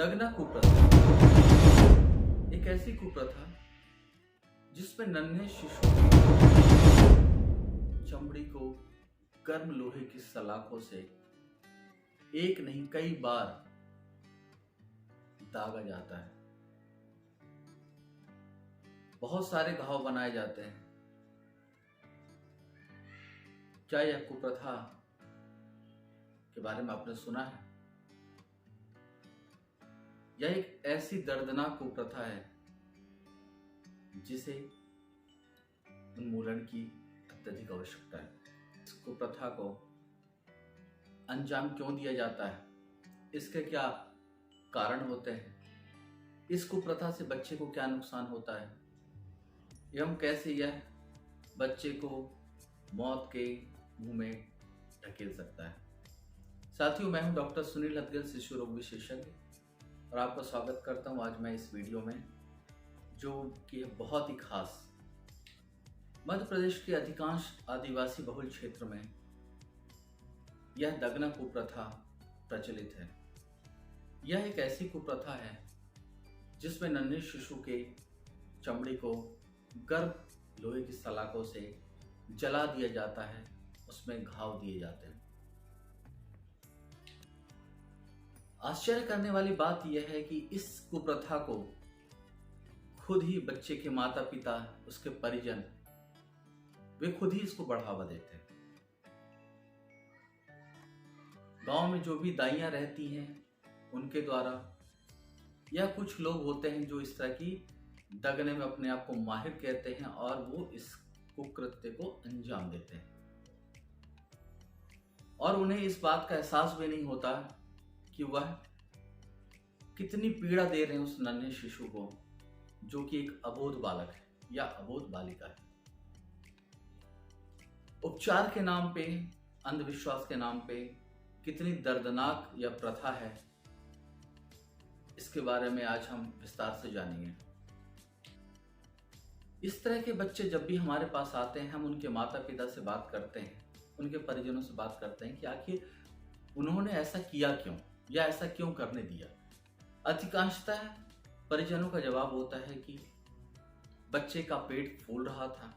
दगना कुप्रथा एक ऐसी कुप्रथा जिसमें नन्हे शिशु चमड़ी को गर्म लोहे की सलाखों से एक नहीं कई बार दागा जाता है। बहुत सारे घाव बनाए जाते हैं। क्या यह कुप्रथा के बारे में आपने सुना है? यह एक ऐसी दर्दनाक कुप्रथा है जिसे उन्मूलन की अत्यधिक आवश्यकता है। इस कुप्रथा को अंजाम क्यों दिया जाता है, इसके क्या कारण होते हैं, इस कुप्रथा से बच्चे को क्या नुकसान होता है एवं कैसे यह बच्चे को मौत के मुंह में ढकेल सकता है। साथियों, मैं हूं डॉक्टर सुनील हदगल, शिशु रोग विशेषज्ञ, और आपका स्वागत करता हूं आज मैं इस वीडियो में, जो कि बहुत ही खास मध्य प्रदेश के अधिकांश आदिवासी बहुल क्षेत्र में यह दगना कुप्रथा प्रचलित है। यह एक ऐसी कुप्रथा है जिसमें नन्हे शिशु के चमड़ी को गर्म लोहे की सलाखों से जला दिया जाता है, उसमें घाव दिए जाते हैं। आश्चर्य करने वाली बात यह है कि इस कुप्रथा को खुद ही बच्चे के माता पिता, उसके परिजन, वे खुद ही इसको बढ़ावा देते हैं। गांव में जो भी दाइयां रहती हैं उनके द्वारा, या कुछ लोग होते हैं जो इस तरह की दगने में अपने आप को माहिर कहते हैं और वो इस कुकृत्य को अंजाम देते हैं, और उन्हें इस बात का एहसास भी नहीं होता कि वह कितनी पीड़ा दे रहे हैं उस नन्हे शिशु को, जो कि एक अबोध बालक है या अबोध बालिका है। उपचार के नाम पे, अंधविश्वास के नाम पे कितनी दर्दनाक यह प्रथा है, इसके बारे में आज हम विस्तार से जानेंगे। इस तरह के बच्चे जब भी हमारे पास आते हैं, हम उनके माता पिता से बात करते हैं, उनके परिजनों से बात करते हैं कि आखिर उन्होंने ऐसा किया क्यों या ऐसा क्यों करने दिया। अधिकांशतः परिजनों का जवाब होता है कि बच्चे का पेट फूल रहा था,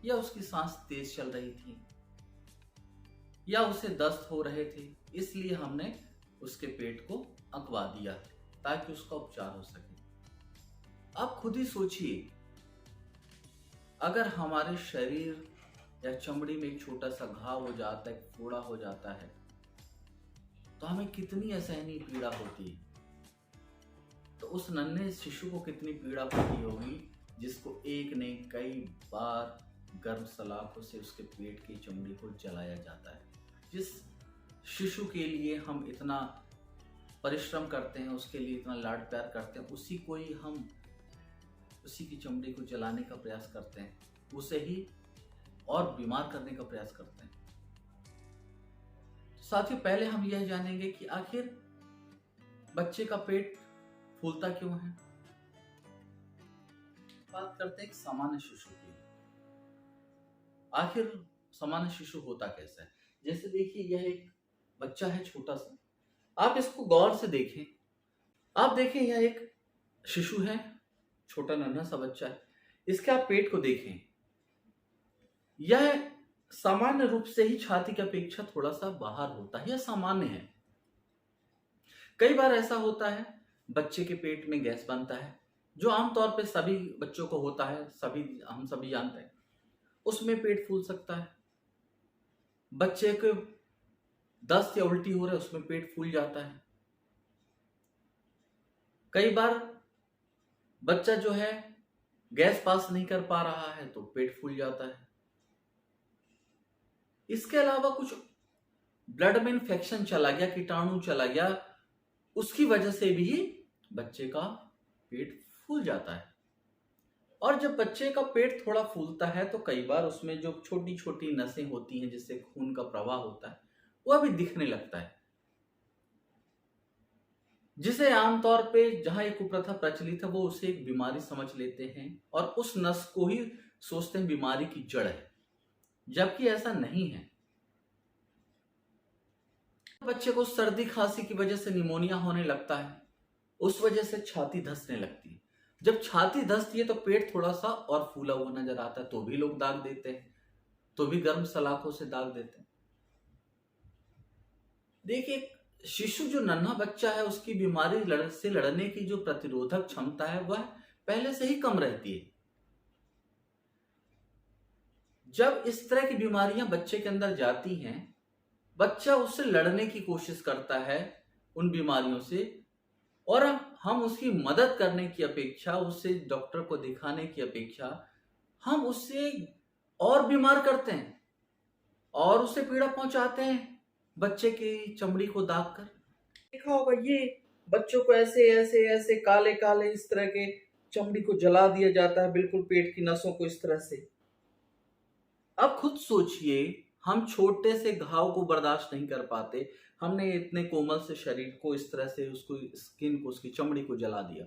या उसकी सांस तेज चल रही थी, या उसे दस्त हो रहे थे, इसलिए हमने उसके पेट को अकवा दिया ताकि उसका उपचार हो सके। आप खुद ही सोचिए, अगर हमारे शरीर या चमड़ी में एक छोटा सा घाव हो जाता है, फोड़ा हो जाता है, तो हमें कितनी असहनीय पीड़ा होती है। तो उस नन्हे शिशु को कितनी पीड़ा होती होगी जिसको एक ने कई बार गर्म सलाखों से उसके पेट की चमड़ी को जलाया जाता है। जिस शिशु के लिए हम इतना परिश्रम करते हैं, उसके लिए इतना लाड प्यार करते हैं, उसी की चमड़ी को जलाने का प्रयास करते हैं, उसे ही और बीमार करने का प्रयास करते हैं। साथियों, पहले हम यह जानेंगे कि आखिर बच्चे का पेट फूलता क्यों है। बात करते हैं एक सामान्य शिशु की। आखिर सामान्य शिशु होता कैसा है? जैसे देखिए, यह एक बच्चा है छोटा सा, आप इसको गौर से देखें। आप देखें, यह एक शिशु है, छोटा नन्हा सा बच्चा है। इसके आप पेट को देखें, यह सामान्य रूप से ही छाती की अपेक्षा थोड़ा सा बाहर होता है, यह सामान्य है। कई बार ऐसा होता है बच्चे के पेट में गैस बनता है, जो आमतौर पे सभी बच्चों को होता है, हम सभी जानते हैं। उसमें पेट फूल सकता है। बच्चे को दस्त या उल्टी हो रहा है, उसमें पेट फूल जाता है। कई बार बच्चा जो है गैस पास नहीं कर पा रहा है तो पेट फूल जाता है। इसके अलावा कुछ ब्लड में इन्फेक्शन चला गया, कीटाणु चला गया, उसकी वजह से भी बच्चे का पेट फूल जाता है। और जब बच्चे का पेट थोड़ा फूलता है तो कई बार उसमें जो छोटी छोटी नसें होती हैं जिससे खून का प्रवाह होता है, वह भी दिखने लगता है, जिसे आमतौर पे जहां एक कुप्रथा प्रचलित है वो उसे एक बीमारी समझ लेते हैं और उस नस को ही सोचते हैं बीमारी की जड़ है, जबकि ऐसा नहीं है। बच्चे को सर्दी खांसी की वजह से निमोनिया होने लगता है, उस वजह से छाती धंसने लगती है। जब छाती धंसती है तो पेट थोड़ा सा और फूला हुआ नजर आता है, तो भी लोग दाग देते हैं, तो भी गर्म सलाखों से दाग देते हैं। देखिए, शिशु जो नन्हा बच्चा है, उसकी बीमारी से लड़ने की जो प्रतिरोधक क्षमता है वह पहले से ही कम रहती है। जब इस तरह की बीमारियां बच्चे के अंदर जाती हैं, बच्चा उससे लड़ने की कोशिश करता है, उन बीमारियों से, और हम उसकी मदद करने की अपेक्षा, उससे डॉक्टर को दिखाने की अपेक्षा, हम उससे और बीमार करते हैं और उसे पीड़ा पहुंचाते हैं बच्चे की चमड़ी को दाग कर। देखा होगा, ये बच्चों को ऐसे ऐसे ऐसे काले काले इस तरह के चमड़ी को जला दिया जाता है, बिल्कुल पेट की नसों को इस तरह से। अब खुद सोचिए, हम छोटे से घाव को बर्दाश्त नहीं कर पाते, हमने इतने कोमल से शरीर को इस तरह से, उसको स्किन को, उसकी चमड़ी को जला दिया।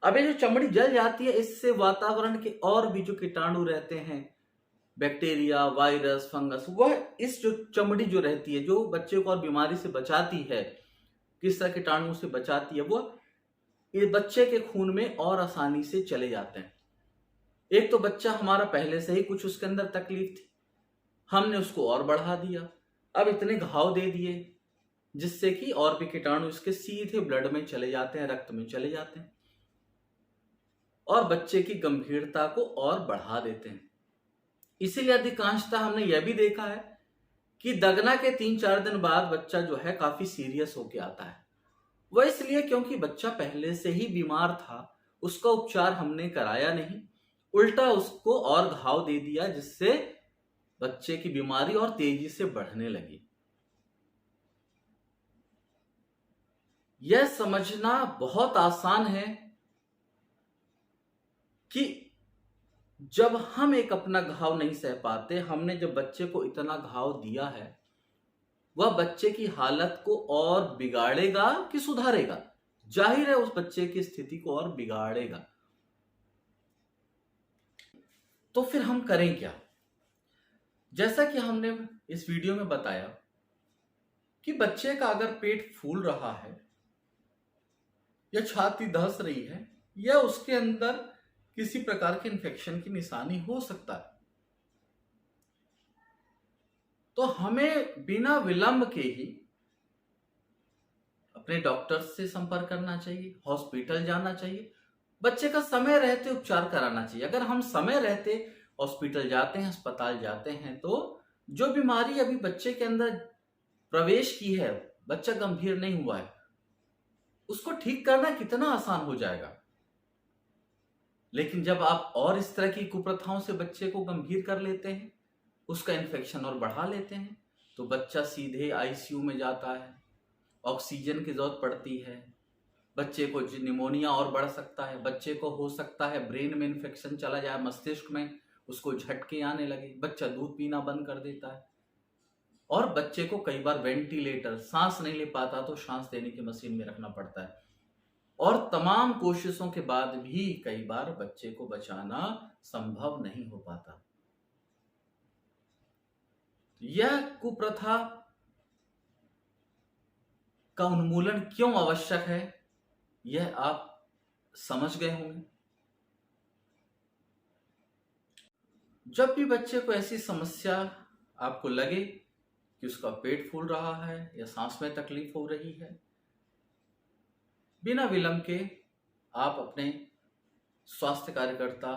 अब ये जो चमड़ी जल जाती है, इससे वातावरण के और भी जो कीटाणु रहते हैं, बैक्टीरिया, वायरस, फंगस, वह इस जो चमड़ी जो रहती है, जो बच्चे को और बीमारी से बचाती है, किस तरह कीटाणु से बचाती है, वो ये बच्चे के खून में और आसानी से चले जाते हैं। एक तो बच्चा हमारा पहले से ही कुछ उसके अंदर तकलीफ थी, हमने उसको और बढ़ा दिया, अब इतने घाव दे दिए जिससे कि और भी कीटाणु इसके सीधे ब्लड में चले जाते हैं, रक्त में चले जाते हैं और बच्चे की गंभीरता को और बढ़ा देते हैं। इसीलिए अधिकांशतः हमने यह भी देखा है कि दगना के 3-4 दिन बाद बच्चा जो है काफी सीरियस होके आता है। वह इसलिए क्योंकि बच्चा पहले से ही बीमार था, उसका उपचार हमने कराया नहीं, उल्टा उसको और घाव दे दिया, जिससे बच्चे की बीमारी और तेजी से बढ़ने लगी। यह समझना बहुत आसान है कि जब हम एक अपना घाव नहीं सह पाते, हमने जब बच्चे को इतना घाव दिया है, वह बच्चे की हालत को और बिगाड़ेगा कि सुधारेगा? जाहिर है उस बच्चे की स्थिति को और बिगाड़ेगा। तो फिर हम करें क्या? जैसा कि हमने इस वीडियो में बताया कि बच्चे का अगर पेट फूल रहा है या छाती धंस रही है या उसके अंदर किसी प्रकार के इन्फेक्शन की निशानी हो सकता है, तो हमें बिना विलंब के ही अपने डॉक्टर से संपर्क करना चाहिए, हॉस्पिटल जाना चाहिए, बच्चे का समय रहते उपचार कराना चाहिए। अगर हम समय रहते हॉस्पिटल जाते हैं, अस्पताल जाते हैं, तो जो बीमारी अभी बच्चे के अंदर प्रवेश की है, बच्चा गंभीर नहीं हुआ है, उसको ठीक करना कितना आसान हो जाएगा। लेकिन जब आप और इस तरह की कुप्रथाओं से बच्चे को गंभीर कर लेते हैं, उसका इन्फेक्शन और बढ़ा लेते हैं, तो बच्चा सीधे आईसीयू में जाता है, ऑक्सीजन की जरूरत पड़ती है, बच्चे को निमोनिया और बढ़ सकता है, बच्चे को हो सकता है ब्रेन में इन्फेक्शन चला जाए, मस्तिष्क में, उसको झटके आने लगे, बच्चा दूध पीना बंद कर देता है और बच्चे को कई बार वेंटिलेटर, सांस नहीं ले पाता तो सांस देने की मशीन में रखना पड़ता है और तमाम कोशिशों के बाद भी कई बार बच्चे को बचाना संभव नहीं हो पाता। यह कुप्रथा का उन्मूलन क्यों आवश्यक है, यह आप समझ गए होंगे। जब भी बच्चे को ऐसी समस्या आपको लगे कि उसका पेट फूल रहा है या सांस में तकलीफ हो रही है, बिना विलंब के आप अपने स्वास्थ्य कार्यकर्ता,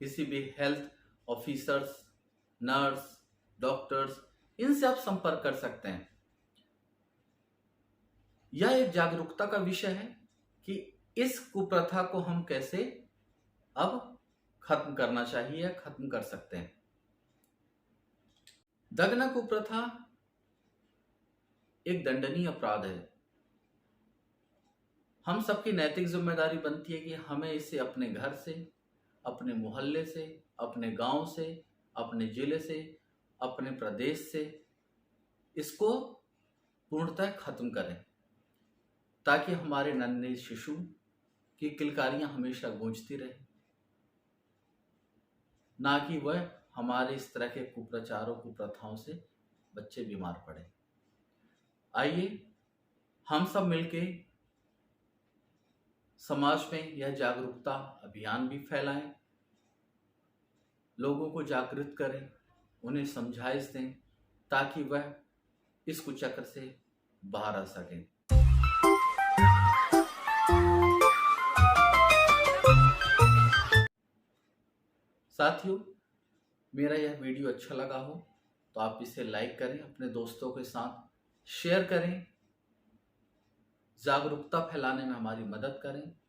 किसी भी हेल्थ ऑफिसर्स, नर्स, डॉक्टर्स, इनसे आप संपर्क कर सकते हैं। यह एक जागरूकता का विषय है कि इस कुप्रथा को हम कैसे अब खत्म करना चाहिए या खत्म कर सकते हैं। दगना कुप्रथा एक दंडनीय अपराध है। हम सबकी नैतिक जिम्मेदारी बनती है कि हमें इसे अपने घर से, अपने मोहल्ले से, अपने गांव से, अपने जिले से, अपने प्रदेश से इसको पूर्णतः खत्म करें, ताकि हमारे नन्हे शिशु की किलकारियां हमेशा गूंजती रहे, ना कि वह हमारे इस तरह के कुप्रचारों, कुप्रथाओं से बच्चे बीमार पड़े। आइए हम सब मिलके समाज में यह जागरूकता अभियान भी फैलाएं, लोगों को जागृत करें, उन्हें समझाइश दें ताकि वह इस कुचक्र से बाहर आ सकें। साथियों, मेरा यह वीडियो अच्छा लगा हो तो आप इसे लाइक करें, अपने दोस्तों के साथ शेयर करें, जागरूकता फैलाने में हमारी मदद करें।